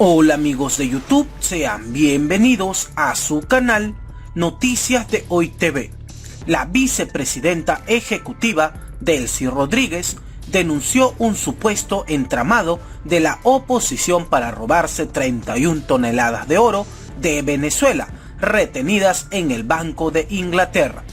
Hola amigos de YouTube, sean bienvenidos a su canal Noticias de Hoy TV. La vicepresidenta ejecutiva Delcy Rodríguez denunció un supuesto entramado de la oposición para robarse 31 toneladas de oro de Venezuela, retenidas en el Banco de Inglaterra.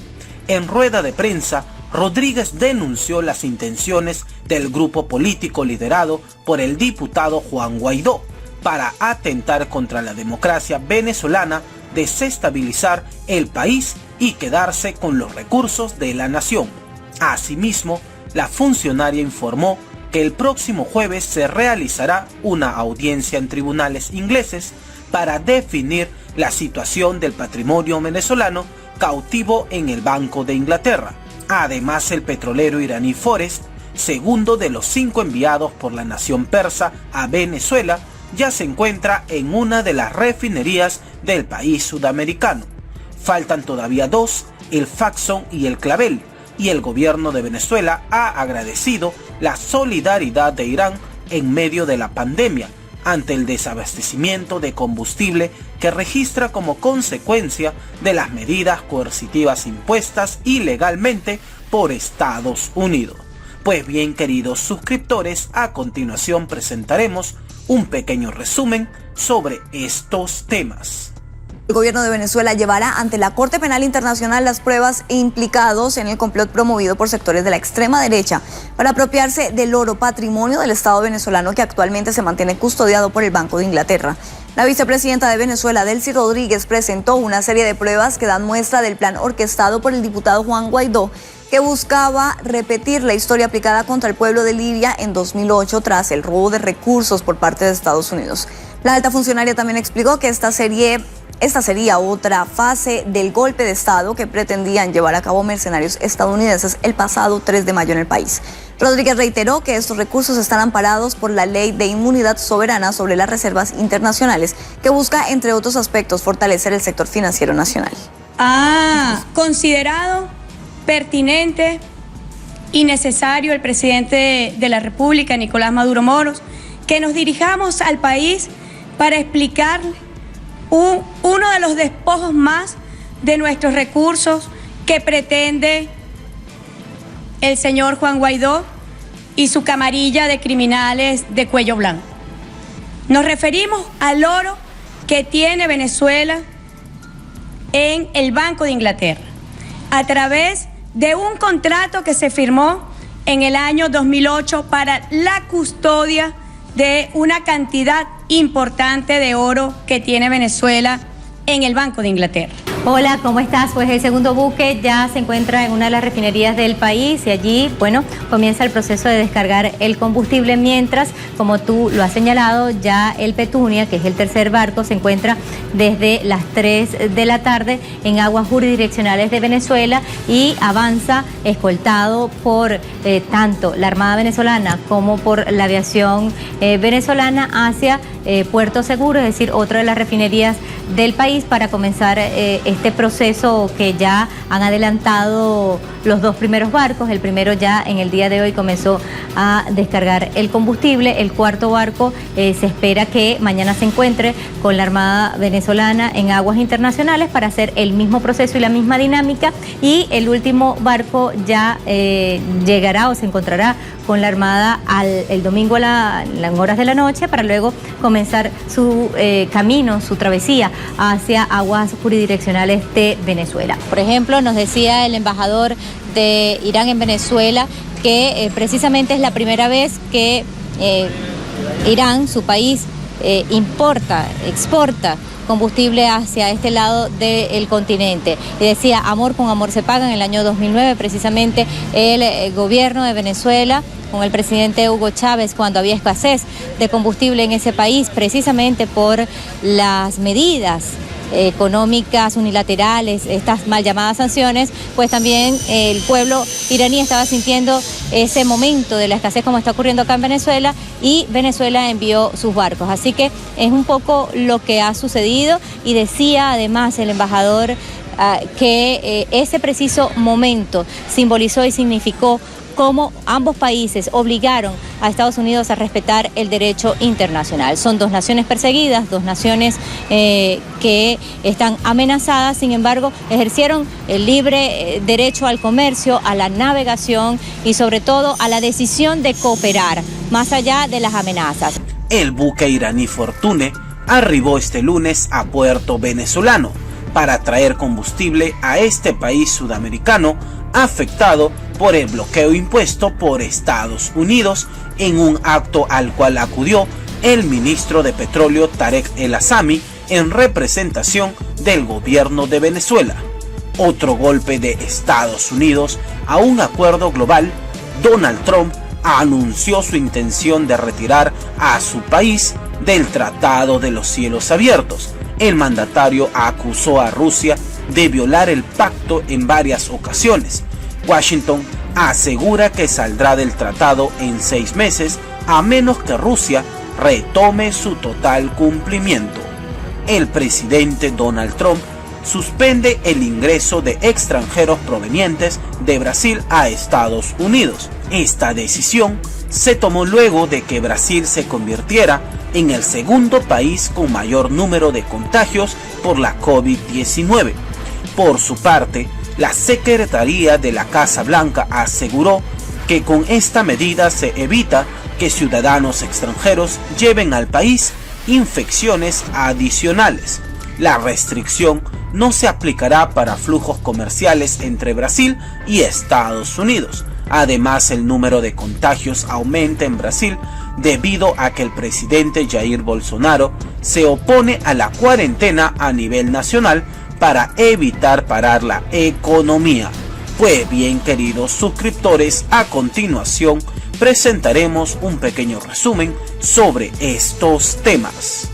En rueda de prensa, Rodríguez denunció las intenciones del grupo político liderado por el diputado Juan Guaidó para atentar contra la democracia venezolana, desestabilizar el país y quedarse con los recursos de la nación. Asimismo, la funcionaria informó que el próximo jueves se realizará una audiencia en tribunales ingleses para definir la situación del patrimonio venezolano cautivo en el Banco de Inglaterra. Además, el petrolero iraní Forest, segundo de los 5 enviados por la nación persa a Venezuela, ya se encuentra en una de las refinerías del país sudamericano. Faltan todavía 2, el Faxon y el Clavel, y el gobierno de Venezuela ha agradecido la solidaridad de Irán en medio de la pandemia ante el desabastecimiento de combustible que registra como consecuencia de las medidas coercitivas impuestas ilegalmente por Estados Unidos. Pues bien, queridos suscriptores, a continuación presentaremos un pequeño resumen sobre estos temas. El gobierno de Venezuela llevará ante la Corte Penal Internacional las pruebas implicados en el complot promovido por sectores de la extrema derecha para apropiarse del oro, patrimonio del Estado venezolano que actualmente se mantiene custodiado por el Banco de Inglaterra. La vicepresidenta de Venezuela, Delcy Rodríguez, presentó una serie de pruebas que dan muestra del plan orquestado por el diputado Juan Guaidó, que buscaba repetir la historia aplicada contra el pueblo de Libia en 2008 tras el robo de recursos por parte de Estados Unidos. La alta funcionaria también explicó que esta sería otra fase del golpe de Estado que pretendían llevar a cabo mercenarios estadounidenses el pasado 3 de mayo en el país. Rodríguez reiteró que estos recursos están amparados por la Ley de Inmunidad Soberana sobre las Reservas Internacionales, que busca, entre otros aspectos, fortalecer el sector financiero nacional. Ha considerado pertinente y necesario el presidente de la República, Nicolás Maduro Moros, que nos dirijamos al país para explicarle uno de los despojos más de nuestros recursos que pretende el señor Juan Guaidó y su camarilla de criminales de cuello blanco. Nos referimos al oro que tiene Venezuela en el Banco de Inglaterra, a través de un contrato que se firmó en el año 2008 para la custodia de una cantidad importante de oro que tiene Venezuela en el Banco de Inglaterra. Hola, ¿cómo estás? Pues el segundo buque ya se encuentra en una de las refinerías del país y allí, bueno, comienza el proceso de descargar el combustible, mientras, como tú lo has señalado, ya el Petunia, que es el tercer barco, se encuentra desde las 3 de la tarde en aguas jurisdiccionales de Venezuela y avanza escoltado por tanto la Armada venezolana como por la aviación venezolana hacia Puerto Seguro, es decir, otra de las refinerías del país, para comenzar este proceso que ya han adelantado los 2 primeros barcos. El primero ya en el día de hoy comenzó a descargar el combustible. El cuarto barco se espera que mañana se encuentre con la Armada venezolana en aguas internacionales para hacer el mismo proceso y la misma dinámica. Y el último barco ya llegará o se encontrará con la Armada el domingo en horas de la noche, para luego comenzar su camino, su travesía hacia aguas jurisdiccionales de Venezuela. Por ejemplo, nos decía el embajador de Irán en Venezuela que precisamente es la primera vez que Irán, su país, exporta combustible hacia este lado del continente. Y decía, amor con amor se paga. En el año 2009, precisamente, el gobierno de Venezuela, con el presidente Hugo Chávez, cuando había escasez de combustible en ese país, precisamente por las medidas económicas unilaterales, estas mal llamadas sanciones, pues también el pueblo iraní estaba sintiendo ese momento de la escasez como está ocurriendo acá en Venezuela, y Venezuela envió sus barcos. Así que es un poco lo que ha sucedido, y decía además el embajador que ese preciso momento simbolizó y significó cómo ambos países obligaron a Estados Unidos a respetar el derecho internacional. Son dos naciones perseguidas, dos naciones que están amenazadas, sin embargo, ejercieron el libre derecho al comercio, a la navegación y sobre todo a la decisión de cooperar, más allá de las amenazas. El buque iraní Fortune arribó este lunes a puerto venezolano para traer combustible a este país sudamericano afectado por el bloqueo impuesto por Estados Unidos en un acto al cual acudió el ministro de Petróleo Tarek El Aissami en representación del gobierno de Venezuela. Otro golpe de Estados Unidos a un acuerdo global. Donald Trump anunció su intención de retirar a su país del Tratado de los Cielos Abiertos. El mandatario acusó a Rusia de violar el pacto en varias ocasiones. Washington asegura que saldrá del tratado en 6 meses a menos que Rusia retome su total cumplimiento. El presidente Donald Trump suspende el ingreso de extranjeros provenientes de Brasil a Estados Unidos. Esta decisión se tomó luego de que Brasil se convirtiera en el segundo país con mayor número de contagios por la COVID-19. Por su parte, la Secretaría de la Casa Blanca aseguró que con esta medida se evita que ciudadanos extranjeros lleven al país infecciones adicionales. La restricción no se aplicará para flujos comerciales entre Brasil y Estados Unidos. Además, el número de contagios aumenta en Brasil debido a que el presidente Jair Bolsonaro se opone a la cuarentena a nivel nacional para evitar parar la economía. Pues bien, queridos suscriptores, a continuación presentaremos un pequeño resumen sobre estos temas.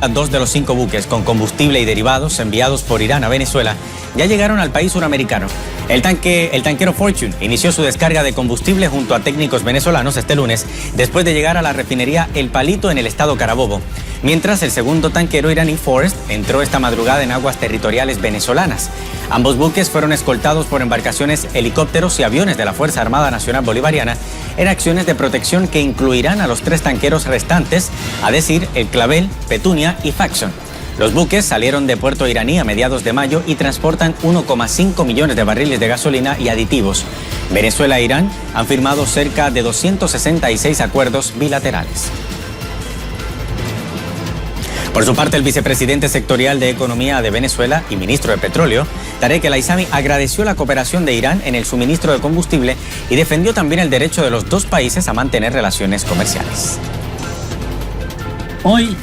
2 de los 5 buques con combustible y derivados enviados por Irán a Venezuela ya llegaron al país suramericano. El tanquero Fortune inició su descarga de combustible junto a técnicos venezolanos este lunes, después de llegar a la refinería El Palito en el estado Carabobo, mientras el segundo tanquero iraní Forest entró esta madrugada en aguas territoriales venezolanas. Ambos buques fueron escoltados por embarcaciones, helicópteros y aviones de la Fuerza Armada Nacional Bolivariana en acciones de protección que incluirán a los 3 tanqueros restantes, a decir, el Clavel, Petunia y Faxon. Los buques salieron de puerto iraní a mediados de mayo y transportan 1,5 millones de barriles de gasolina y aditivos. Venezuela e Irán han firmado cerca de 266 acuerdos bilaterales. Por su parte, el vicepresidente sectorial de Economía de Venezuela y ministro de Petróleo, Tarek El Aissami, agradeció la cooperación de Irán en el suministro de combustible y defendió también el derecho de los dos países a mantener relaciones comerciales. Hoy,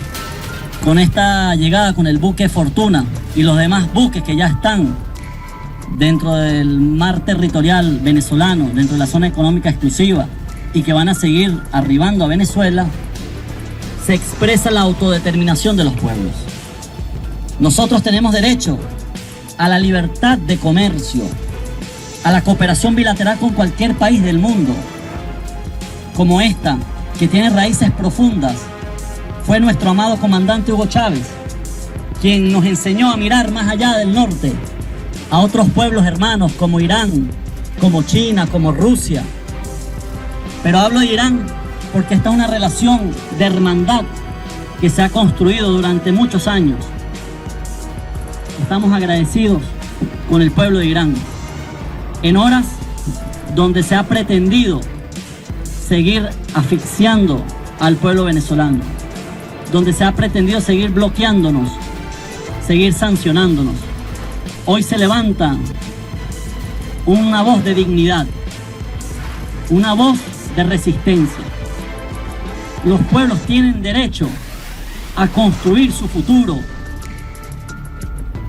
con esta llegada con el buque Fortuna y los demás buques que ya están dentro del mar territorial venezolano, dentro de la zona económica exclusiva y que van a seguir arribando a Venezuela, se expresa la autodeterminación de los pueblos. Nosotros tenemos derecho a la libertad de comercio, a la cooperación bilateral con cualquier país del mundo, como esta, que tiene raíces profundas. Fue nuestro amado comandante Hugo Chávez quien nos enseñó a mirar más allá del norte, a otros pueblos hermanos como Irán, como China, como Rusia. Pero hablo de Irán porque está una relación de hermandad que se ha construido durante muchos años. Estamos agradecidos con el pueblo de Irán en horas donde se ha pretendido seguir asfixiando al pueblo venezolano, donde se ha pretendido seguir bloqueándonos, seguir sancionándonos. Hoy se levanta una voz de dignidad, una voz de resistencia. Los pueblos tienen derecho a construir su futuro.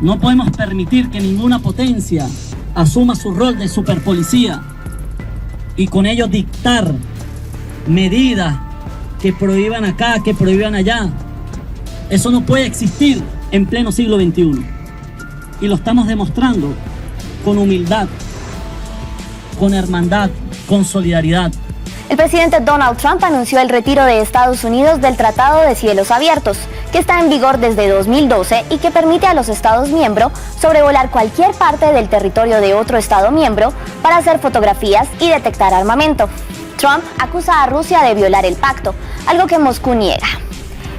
No podemos permitir que ninguna potencia asuma su rol de superpolicía y con ello dictar medidas que prohíban acá, que prohíban allá. Eso no puede existir en pleno siglo XXI. Y lo estamos demostrando con humildad, con hermandad, con solidaridad. El presidente Donald Trump anunció el retiro de Estados Unidos del Tratado de Cielos Abiertos, que está en vigor desde 2012 y que permite a los Estados miembros sobrevolar cualquier parte del territorio de otro Estado miembro para hacer fotografías y detectar armamento. Trump acusa a Rusia de violar el pacto, algo que Moscú niega.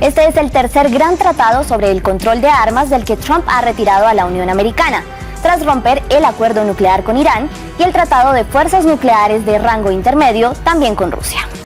Este es el tercer gran tratado sobre el control de armas del que Trump ha retirado a la Unión Americana, tras romper el acuerdo nuclear con Irán y el tratado de fuerzas nucleares de rango intermedio también con Rusia.